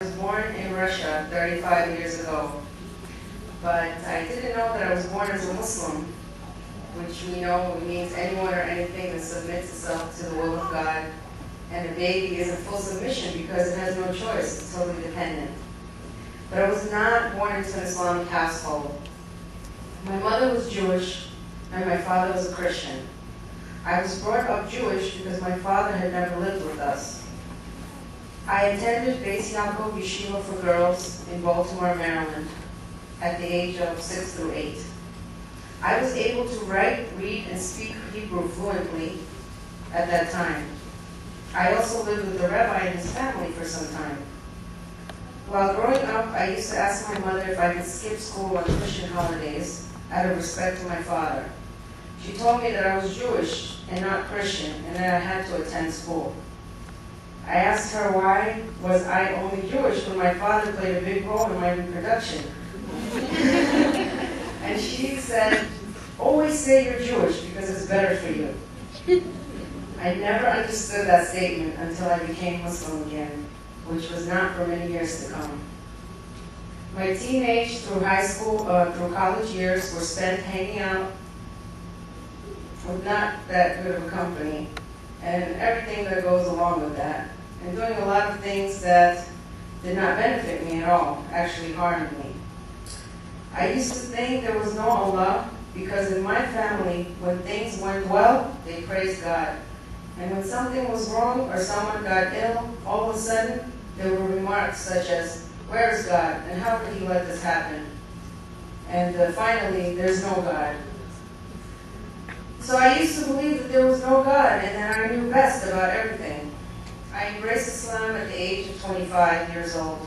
I was born in Russia 35 years ago, but I didn't know that I was born as a Muslim, which we know means anyone or anything that submits itself to the will of God, and a baby is in full submission because it has no choice, it's totally dependent. But I was not born into an Islamic household. My mother was Jewish, and my father was a Christian. I was brought up Jewish because my father had never lived with us. I attended Beis Yaakov Yeshiva for girls in Baltimore, Maryland, at the age of 6 through 8. I was able to write, read, and speak Hebrew fluently at that time. I also lived with the rabbi and his family for some time. While growing up, I used to ask my mother if I could skip school on Christian holidays out of respect to my father. She told me that I was Jewish and not Christian, and that I had to attend school. I asked her why was I only Jewish when my father played a big role in my reproduction. And she said, always say you're Jewish because it's better for you. I never understood that statement until I became Muslim again, which was not for many years to come. My teenage through high school, through college years were spent hanging out with not that good of a company and everything that goes along with that, and doing a lot of things that did not benefit me at all, actually harmed me. I used to think there was no Allah because in my family, when things went well, they praised God. And when something was wrong or someone got ill, all of a sudden, there were remarks such as, where is God and how could he let this happen? And finally, there's no God. So I used to believe that there was no God and that I knew best about everything. I embraced Islam at the age of 25 years old.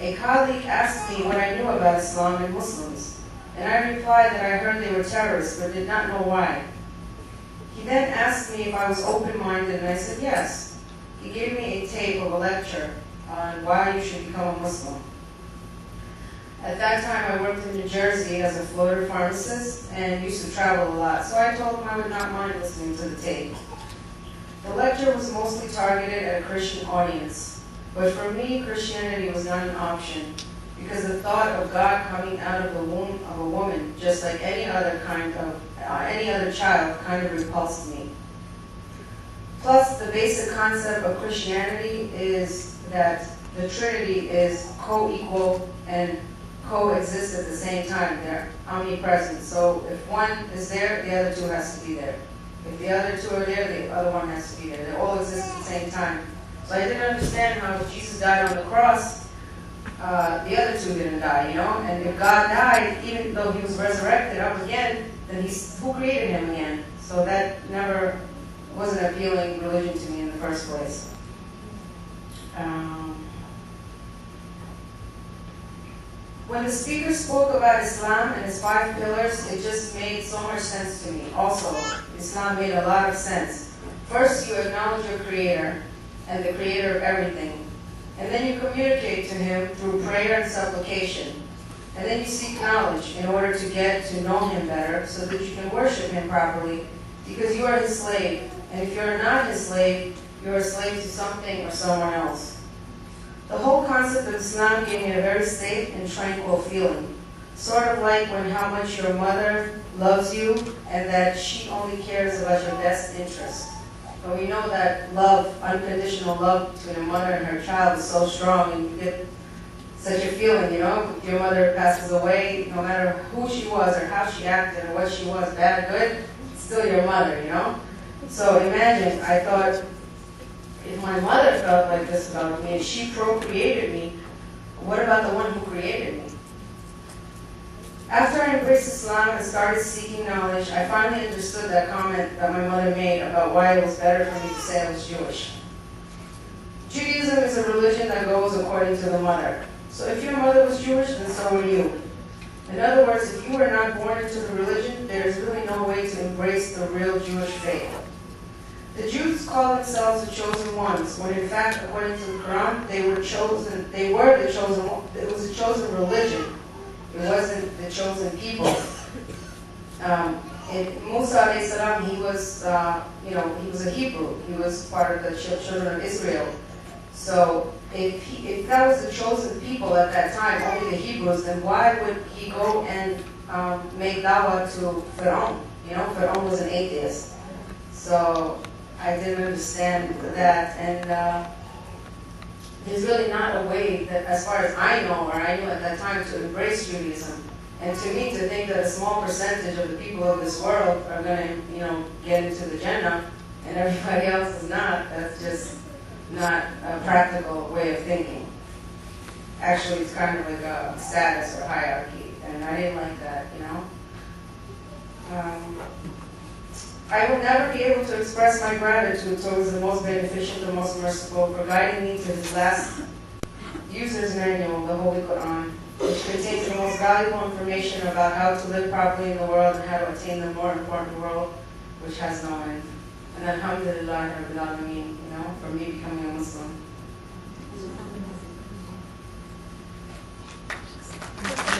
A colleague asked me what I knew about Islam and Muslims, and I replied that I heard they were terrorists but did not know why. He then asked me if I was open-minded, and I said yes. He gave me a tape of a lecture on why you should become a Muslim. At that time, I worked in New Jersey as a floater pharmacist and used to travel a lot, so I told him I would not mind listening to the tape. The lecture was mostly targeted at a Christian audience, but for me, Christianity was not an option because the thought of God coming out of the womb of a woman, just like any other child, kind of repulsed me. Plus, the basic concept of Christianity is that the Trinity is co-equal and coexist at the same time. They're omnipresent. So if one is there, the other two has to be there. If the other two are there, the other one has to be there. They all exist at the same time. So I didn't understand how if Jesus died on the cross, the other two didn't die, you know? And if God died, even though he was resurrected up again, then who created him again? So that never was an appealing religion to me in the first place. When the speaker spoke about Islam and its 5 pillars, it just made so much sense to me. Also, Islam made a lot of sense. First, you acknowledge your Creator and the Creator of everything. And then you communicate to Him through prayer and supplication. And then you seek knowledge in order to get to know Him better so that you can worship Him properly because you are His slave. And if you're not His slave, you're a slave to something or someone else. The whole concept of Islam gave me a very safe and tranquil feeling. Sort of like when how much your mother loves you and that she only cares about your best interest. But we know that love, unconditional love between a mother and her child is so strong, and you get such a feeling, you know, if your mother passes away, no matter who she was or how she acted or what she was, bad or good, it's still your mother, you know? So imagine, I thought, if my mother felt like this about me and she procreated me, what about the one who created me? After I embraced Islam and started seeking knowledge, I finally understood that comment that my mother made about why it was better for me to say I was Jewish. Judaism is a religion that goes according to the mother. So if your mother was Jewish, then so were you. In other words, if you were not born into the religion, there is really no way to embrace the real Jewish faith. The Jews call themselves the chosen ones, when in fact, according to the Quran, it was a chosen religion. It wasn't the chosen people. Musa alayhi salam, he was a Hebrew. He was part of the children of Israel. So if that was the chosen people at that time, only the Hebrews, then why would he go and make dawah to Pharaoh? You know, Pharaoh was an atheist. So I didn't understand that, and there's really not a way that, as far as I know, or I knew at that time, to embrace Judaism. And to me, to think that a small percentage of the people of this world are going to, you know, get into the Jannah, and everybody else is not, that's just not a practical way of thinking. Actually, it's kind of like a status or hierarchy, and I didn't like that, you know. I will never be able to express my gratitude towards the most beneficent, the most merciful, for guiding me to his last user's manual, the Holy Quran, which contains the most valuable information about how to live properly in the world and how to attain the more important world, which has no end. And alhamdulillah, Rabbil Alameen, you know, for me becoming a Muslim.